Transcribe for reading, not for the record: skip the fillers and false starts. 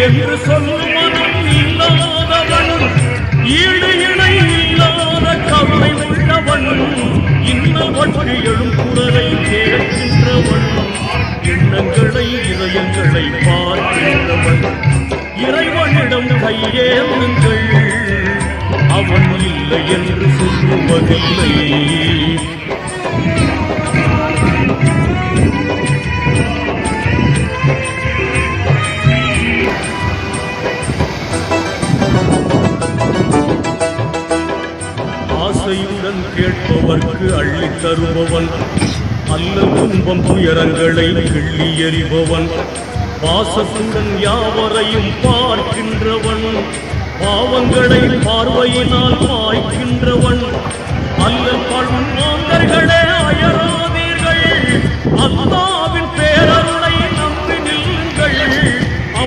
என்று சொல்லும் மனம் இல்லாதவன், ஈடு இணை இல்லாத கருணை உள்ளவன், இன்னல் பற்றி எழும் குரலை கேட்கின்றவன், எண்ணங்களை இதயங்களை பார்க்கின்றவன், இறைவனிடம் கையேந்துங்கள், அவன் இல்லை என்று சொல்லுவதில்லை. ஆசையுடன் கேட்பவர்க்கு அள்ளி தருபவன், அல்ல துன்பம் துயரங்களை கிள்ளி எறிபவன், பாசத்துடன் யாவரையும் பார்க்கின்றவன், பாவங்களை பார்வையினால் பாய்க்கின்றவன், அல்ல பழம் மாந்தர்களே அயராதீர்கள், அல்லா